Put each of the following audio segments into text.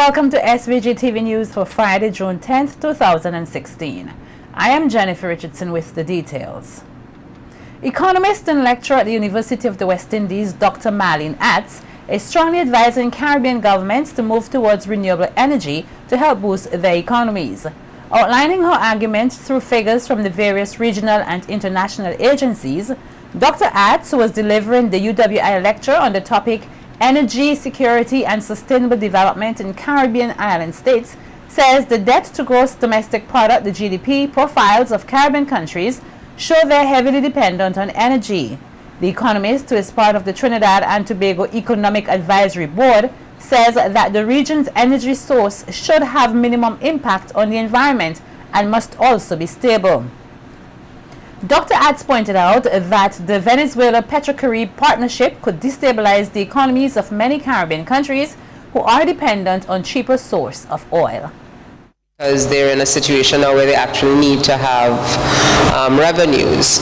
Welcome to SVG-TV News for Friday, June 10th, 2016. I am Jennifer Richardson with the details. Economist and lecturer at the University of the West Indies, Dr. Marlene Atz, is strongly advising Caribbean governments to move towards renewable energy to help boost their economies. Outlining her argument through figures from the various regional and international agencies, Dr. Atz, who was delivering the UWI lecture on the topic Energy, Security and Sustainable Development in Caribbean Island States, says the debt to gross domestic product, the GDP, profiles of Caribbean countries show they're heavily dependent on energy. The economist, who is part of the Trinidad and Tobago Economic Advisory Board, says that the region's energy source should have minimum impact on the environment and must also be stable. Dr. Atz pointed out that the Venezuela-Petrocaribe partnership could destabilize the economies of many Caribbean countries who are dependent on cheaper source of oil. Because they're in a situation now where they actually need to have revenues.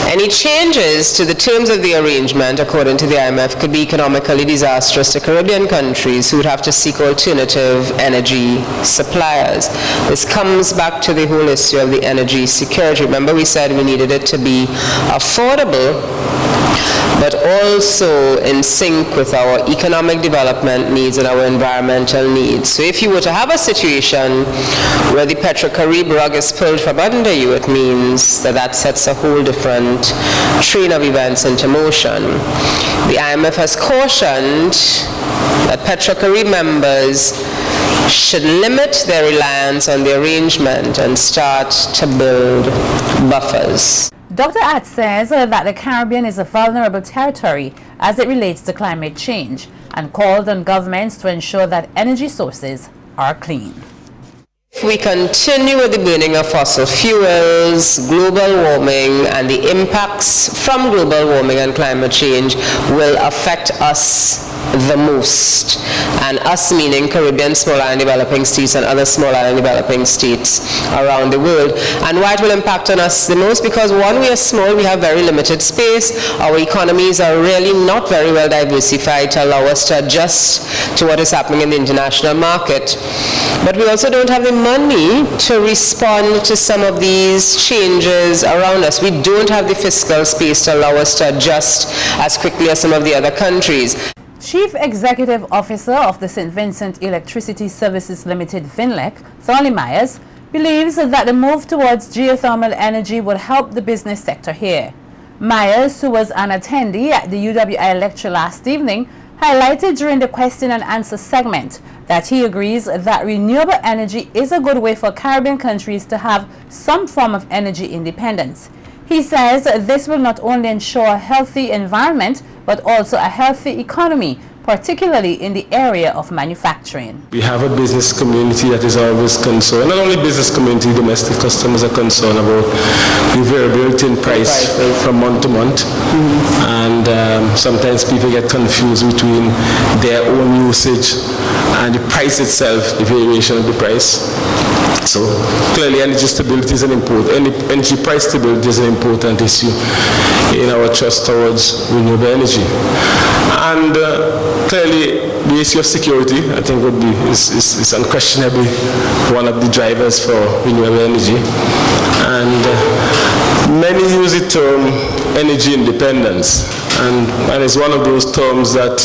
Any changes to the terms of the arrangement, according to the IMF, could be economically disastrous to Caribbean countries who would have to seek alternative energy suppliers. This comes back to the whole issue of the energy security. Remember, we said we needed it to be affordable, but also in sync with our economic development needs and our environmental needs. So if you were to have a situation where the Petrocaribe rug is pulled from under you, it means that that sets a whole different train of events into motion. The IMF has cautioned that Petrocaribe members should limit their reliance on the arrangement and start to build buffers. Dr. Atz says that the Caribbean is a vulnerable territory as it relates to climate change and called on governments to ensure that energy sources are clean. If we continue with the burning of fossil fuels, global warming and the impacts from global warming and climate change will affect us the most. And us meaning Caribbean, small island developing states and other small island developing states around the world. And why it will impact on us the most? Because one, we are small, we have very limited space. Our economies are really not very well diversified to allow us to adjust to what is happening in the international market. But we also don't have the money to respond to some of these changes around us. We don't have the fiscal space to allow us to adjust as quickly as some of the other countries. Chief Executive Officer of the St. Vincent Electricity Services Limited, VINLEC, Thorley Myers, believes that the move towards geothermal energy would help the business sector here. Myers, who was an attendee at the UWI lecture last evening, highlighted during the question and answer segment that he agrees that renewable energy is a good way for Caribbean countries to have some form of energy independence. He says this will not only ensure a healthy environment, but also a healthy economy, particularly in the area of manufacturing. We have a business community that is always concerned, not only business community, domestic customers are concerned about the variability in price from month to month. And sometimes people get confused between their own usage and the price itself, the variation of the price. So clearly energy stability is energy price stability is an important issue in our trust towards renewable energy. And clearly the issue of security, I think, is unquestionably one of the drivers for renewable energy. And many use the term energy independence, and it's one of those terms that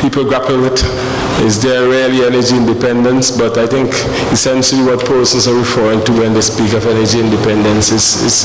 people grapple with. Is there really energy independence? But I think essentially what persons are referring to when they speak of energy independence is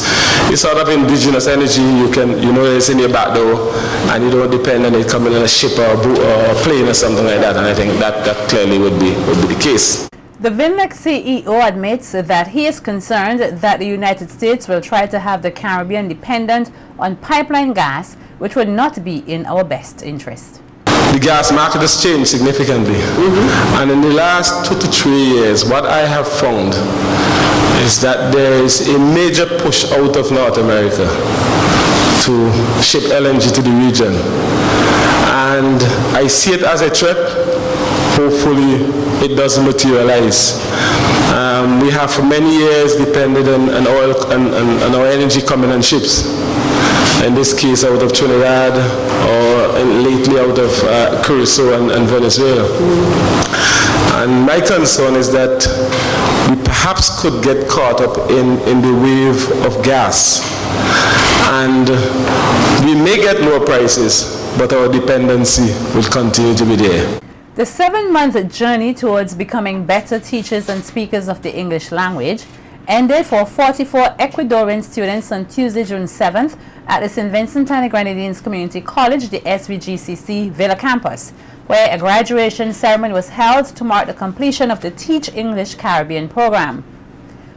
sort of indigenous energy. You know it's in your back door and you don't depend on it coming in a ship or a plane or something like that. And I think that clearly would be the case. The VINLEC CEO admits that he is concerned that the United States will try to have the Caribbean dependent on pipeline gas, which would not be in our best interest. The gas market has changed significantly. And in the last 2 to 3 years, what I have found is that there is a major push out of North America to ship LNG to the region. And I see it as a threat. Hopefully it doesn't materialize. We have for many years depended on oil and our energy coming on ships. In this case out of Trinidad or lately out of Curacao and Venezuela. And my concern is that we perhaps could get caught up in the wave of gas. And we may get lower prices, but our dependency will continue to be there. The 7-month journey towards becoming better teachers and speakers of the English language ended for 44 Ecuadorian students on Tuesday, June 7th at the St. Vincent and the Grenadines Community College, the SVG-TV Villa campus, where a graduation ceremony was held to mark the completion of the Teach English Caribbean program.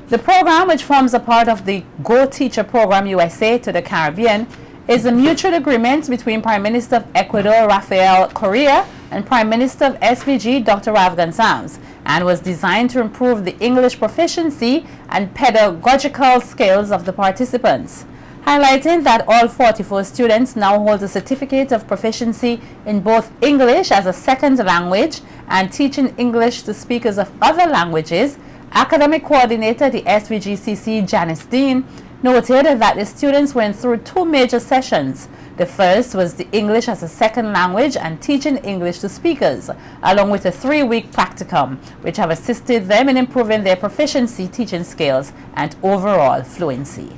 The program, which forms a part of the Go Teacher Program USA to the Caribbean, is a mutual agreement between Prime Minister of Ecuador, Rafael Correa, and Prime Minister of SVG, Dr. Rav Gonsalves, and was designed to improve the English proficiency and pedagogical skills of the participants, highlighting that all 44 students now hold a certificate of proficiency in both English as a second language and teaching English to speakers of other languages. Academic coordinator at the SVGCC, Janice Dean, noted that the students went through 2 major sessions. The first was the English as a second language and teaching English to speakers, along with a 3-week practicum, which have assisted them in improving their proficiency, teaching skills, and overall fluency.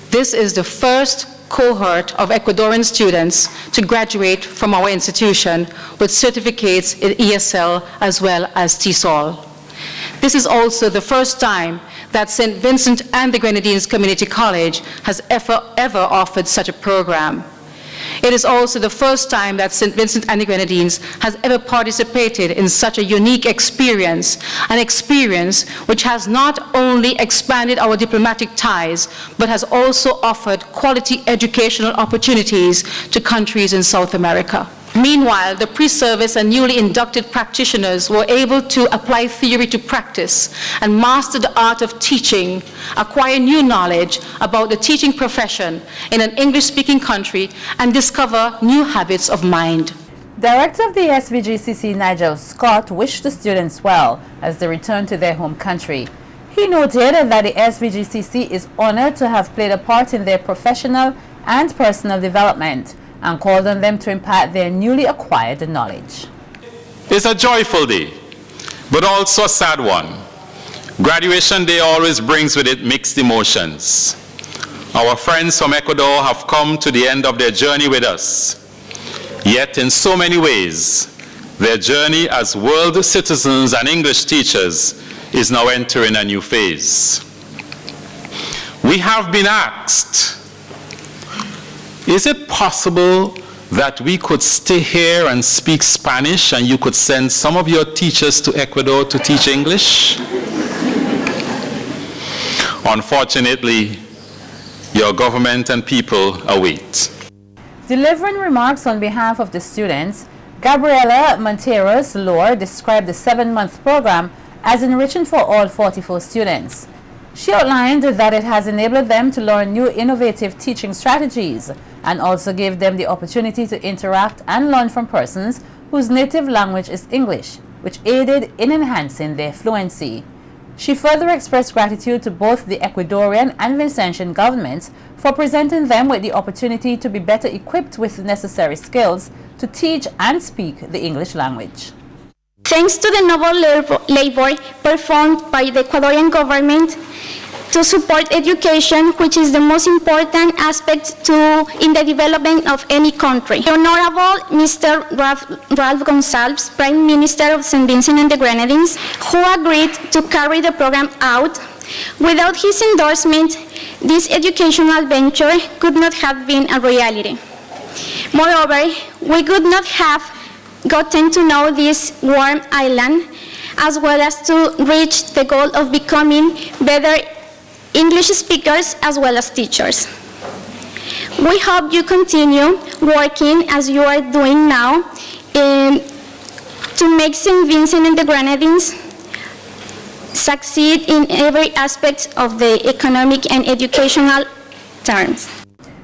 This is the first cohort of Ecuadorian students to graduate from our institution with certificates in ESL as well as TESOL. This is also the first time that St. Vincent and the Grenadines Community College has ever offered such a program. It is also the first time that St. Vincent and the Grenadines has ever participated in such a unique experience, an experience which has not only expanded our diplomatic ties, but has also offered quality educational opportunities to countries in South America. Meanwhile, the pre-service and newly inducted practitioners were able to apply theory to practice and master the art of teaching, acquire new knowledge about the teaching profession in an English-speaking country, and discover new habits of mind. Director of the SVGCC, Nigel Scott, wished the students well as they return to their home country. He noted that the SVGCC is honored to have played a part in their professional and personal development, and called on them to impart their newly acquired knowledge. It's a joyful day, but also a sad one. Graduation day always brings with it mixed emotions. Our friends from Ecuador have come to the end of their journey with us. Yet in so many ways, their journey as world citizens and English teachers is now entering a new phase. We have been asked, is it possible that we could stay here and speak Spanish and you could send some of your teachers to Ecuador to teach English? Unfortunately, your government and people await. Delivering remarks on behalf of the students, Gabriela Monteros Lore described the 7-month program as enriching for all 44 students. She outlined that it has enabled them to learn new innovative teaching strategies and also gave them the opportunity to interact and learn from persons whose native language is English, which aided in enhancing their fluency. She further expressed gratitude to both the Ecuadorian and Vincentian governments for presenting them with the opportunity to be better equipped with the necessary skills to teach and speak the English language. Thanks to the noble labor performed by the Ecuadorian government to support education, which is the most important aspect in the development of any country. The Honorable Mr. Ralph Gonsalves, Prime Minister of St. Vincent and the Grenadines, who agreed to carry the program out. Without his endorsement, this educational venture could not have been a reality. Moreover, we could not have gotten to know this warm island, as well as to reach the goal of becoming better English speakers as well as teachers. We hope you continue working as you are doing now to make St. Vincent and the Grenadines succeed in every aspect of the economic and educational terms.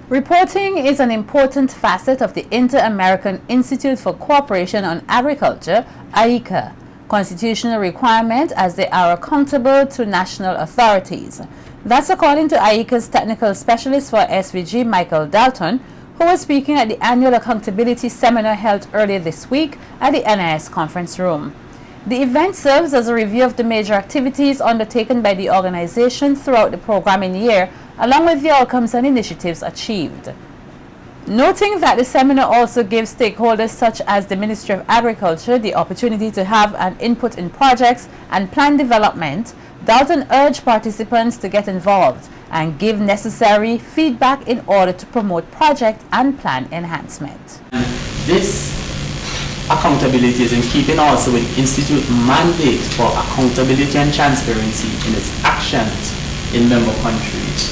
Reporting is an important facet of the Inter-American Institute for Cooperation on Agriculture, IICA, constitutional requirement as they are accountable to national authorities. That's according to IICA's technical specialist for SVG, Michael Dalton, who was speaking at the annual accountability seminar held earlier this week at the NIS conference room. The event serves as a review of the major activities undertaken by the organization throughout the programming year, along with the outcomes and initiatives achieved. Noting that the seminar also gives stakeholders such as the Ministry of Agriculture the opportunity to have an input in projects and plan development, Dalton urged participants to get involved and give necessary feedback in order to promote project and plan enhancement. This accountability is in keeping also with Institute mandate for accountability and transparency in its actions in member countries.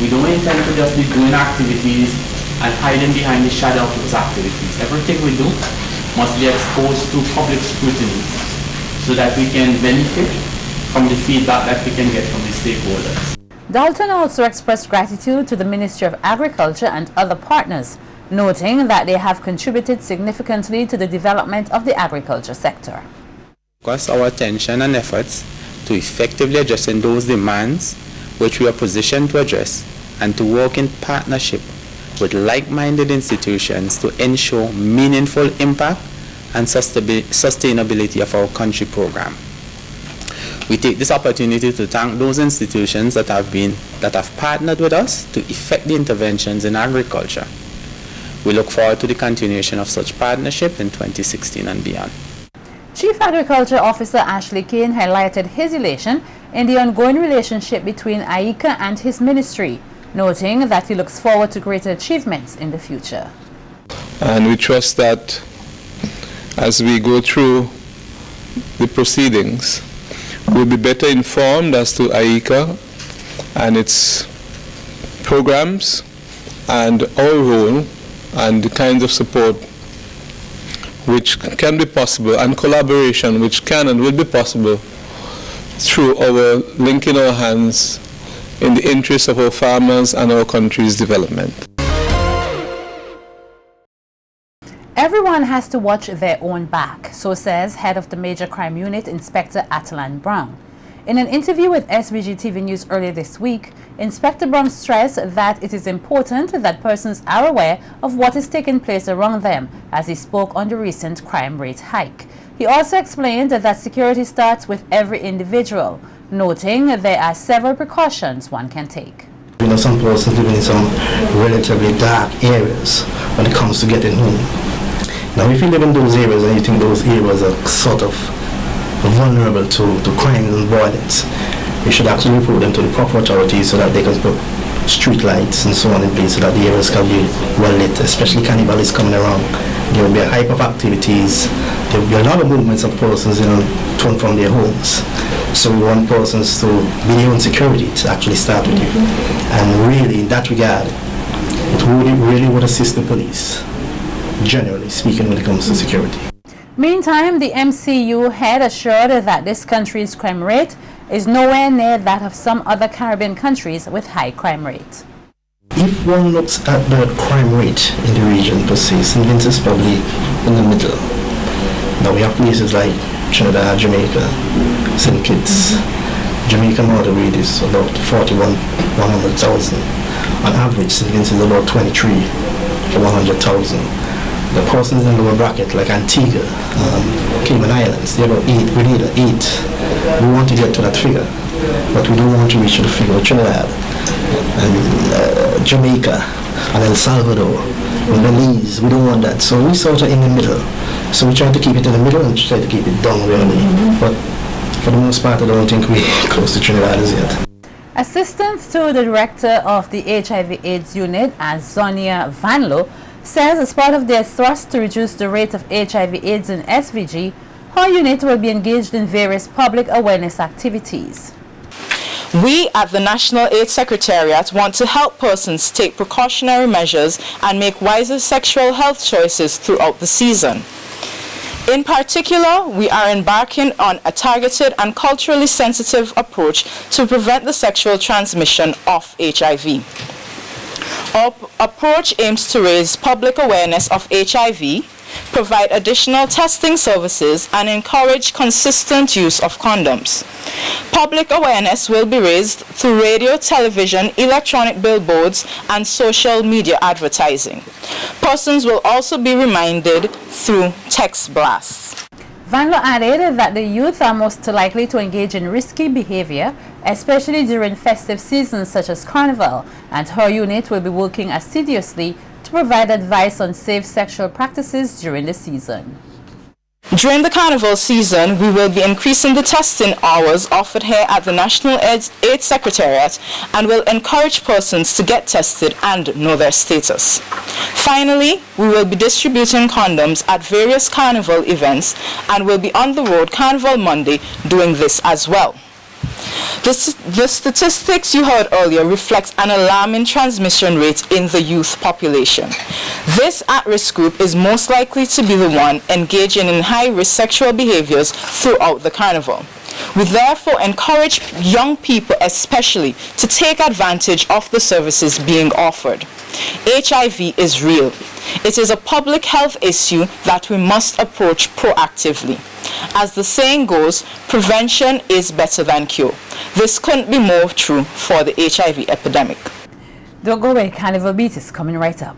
We don't intend to just be doing activities and hiding behind the shadow of those activities. Everything we do must be exposed to public scrutiny so that we can benefit from the feedback that we can get from the stakeholders. Dalton also expressed gratitude to the Ministry of Agriculture and other partners, noting that they have contributed significantly to the development of the agriculture sector. Focus our attention and efforts to effectively addressing those demands which we are positioned to address, and to work in partnership with like-minded institutions to ensure meaningful impact and sustainability of our country program. We take this opportunity to thank those institutions that have partnered with us to effect the interventions in agriculture. We look forward to the continuation of such partnership in 2016 and beyond. Chief Agriculture Officer Ashley Kane highlighted his elation in the ongoing relationship between AICA and his ministry, noting that he looks forward to greater achievements in the future. And we trust that as we go through the proceedings, we'll be better informed as to AICA and its programs and our role and the kinds of support which can be possible, and collaboration which can and will be possible through our linking our hands in the interests of our farmers and our country's development. Everyone has to watch their own back, so says head of the Major Crime Unit, Inspector Atalan Brown. In an interview with SVG-TV News earlier this week, Inspector Brown stressed that it is important that persons are aware of what is taking place around them, as he spoke on the recent crime rate hike. He also explained that security starts with every individual, noting there are several precautions one can take. You know, some persons living in some relatively dark areas when it comes to getting home. Now, if you live in those areas and you think those areas are sort of vulnerable to crime and violence, you should actually report them to the proper authorities so that they can put street lights and so on in place so that the areas can be well lit, especially Carnival is coming around. There will be a hype of activities. There will be a lot of movements of persons, you know, torn from their homes. So we want persons to be their own security to actually start with you. And really, in that regard, it really would assist the police, generally speaking, when it comes to security. Meantime, the MCU head assured that this country's crime rate is nowhere near that of some other Caribbean countries with high crime rate. If one looks at the crime rate in the region per se, St. Vincent's probably in the middle. Now we have places like Trinidad, Jamaica, St. Kitts. Jamaica murder rate is about 100,000. On average, St. Vincent is about 23 for 100,000. The persons in the lower bracket, like Antigua, Cayman Islands, they're about 8, Grenada, 8. We want to get to that figure, but we don't want to reach the figure of Trinidad, and Jamaica, and El Salvador, and Belize. We don't want that. So we sort of in the middle. So we try to keep it in the middle and try to keep it down really. But for the most part, I don't think we're close to Trinidad as yet. Assistant to the Director of the HIV/AIDS Unit, Azonia Vanlo, says as part of their thrust to reduce the rate of HIV/AIDS in SVG, her unit will be engaged in various public awareness activities. We at the National AIDS Secretariat want to help persons take precautionary measures and make wiser sexual health choices throughout the season. In particular, we are embarking on a targeted and culturally sensitive approach to prevent the sexual transmission of HIV. Our approach aims to raise public awareness of HIV, provide additional testing services, and encourage consistent use of condoms. Public awareness will be raised through radio, television, electronic billboards, and social media advertising. Persons will also be reminded through text blasts. Vanlo added that the youth are most likely to engage in risky behavior, especially during festive seasons such as Carnival, and her unit will be working assiduously to provide advice on safe sexual practices during the season. During the Carnival season, we will be increasing the testing hours offered here at the National AIDS Secretariat and will encourage persons to get tested and know their status. Finally, we will be distributing condoms at various Carnival events and will be on the road Carnival Monday doing this as well. The statistics you heard earlier reflect an alarming transmission rate in the youth population. This at-risk group is most likely to be the one engaging in high-risk sexual behaviors throughout the Carnival. We therefore encourage young people especially to take advantage of the services being offered. HIV is real. It is a public health issue that we must approach proactively. As the saying goes, prevention is better than cure. This couldn't be more true for the HIV epidemic. Don't go away, Carnival Beat is coming right up.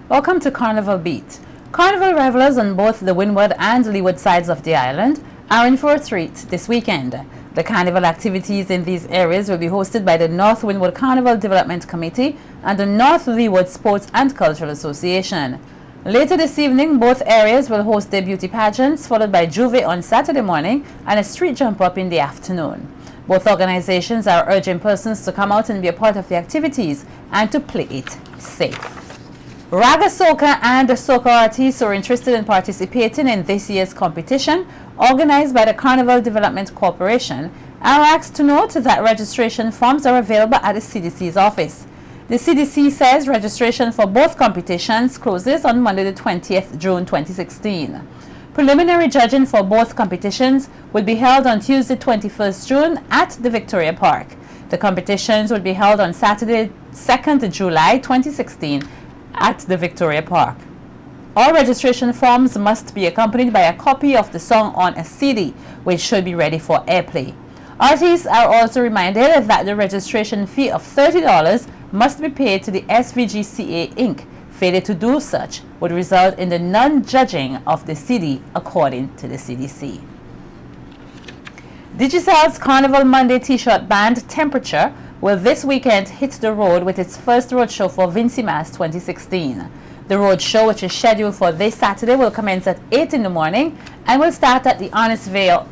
Welcome to Carnival Beat. Carnival revelers on both the windward and leeward sides of the island are in for a treat this weekend. The carnival activities in these areas will be hosted by the North Windward Carnival Development Committee and the North Leeward Sports and Cultural Association. Later this evening, both areas will host their beauty pageants, followed by Juve on Saturday morning and a street jump up in the afternoon. Both organizations are urging persons to come out and be a part of the activities and to play it safe. Raga Soca and the Soca artists who are interested in participating in this year's competition, organized by the Carnival Development Corporation, are asked to note that registration forms are available at the CDC's office. The CDC says registration for both competitions closes on Monday the 20th June 2016. Preliminary judging for both competitions will be held on Tuesday 21st June at the Victoria Park. The competitions will be held on Saturday 2nd July 2016 at the Victoria Park. All registration forms must be accompanied by a copy of the song on a CD, which should be ready for airplay. Artists are also reminded that the registration fee of $30 must be paid to the SVG-CA Inc. Failure to do such would result in the non-judging of the CD, according to the CDC. Digicel's Carnival Monday t-shirt band Temperature will this weekend hit the road with its first roadshow for Vincy Mass 2016. The roadshow, which is scheduled for this Saturday, will commence at 8 in the morning and will start at Honest Vale,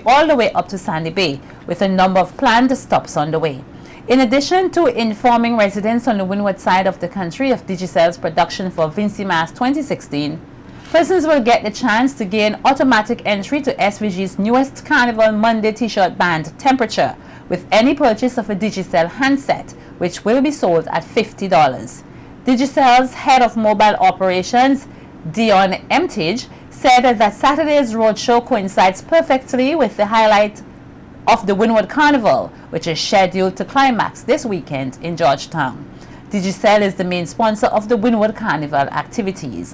all the way up to Sandy Bay, with a number of planned stops on the way. In addition to informing residents on the windward side of the country of Digicel's production for Vincy Mass 2016, persons will get the chance to gain automatic entry to SVG's newest Carnival Monday t-shirt band Temperature, with any purchase of a Digicel handset, which will be sold at $50. Digicel's head of mobile operations, Dion Emtage, said that Saturday's roadshow coincides perfectly with the highlight of the Windward Carnival, which is scheduled to climax this weekend in Georgetown. Digicel is the main sponsor of the Windward Carnival activities.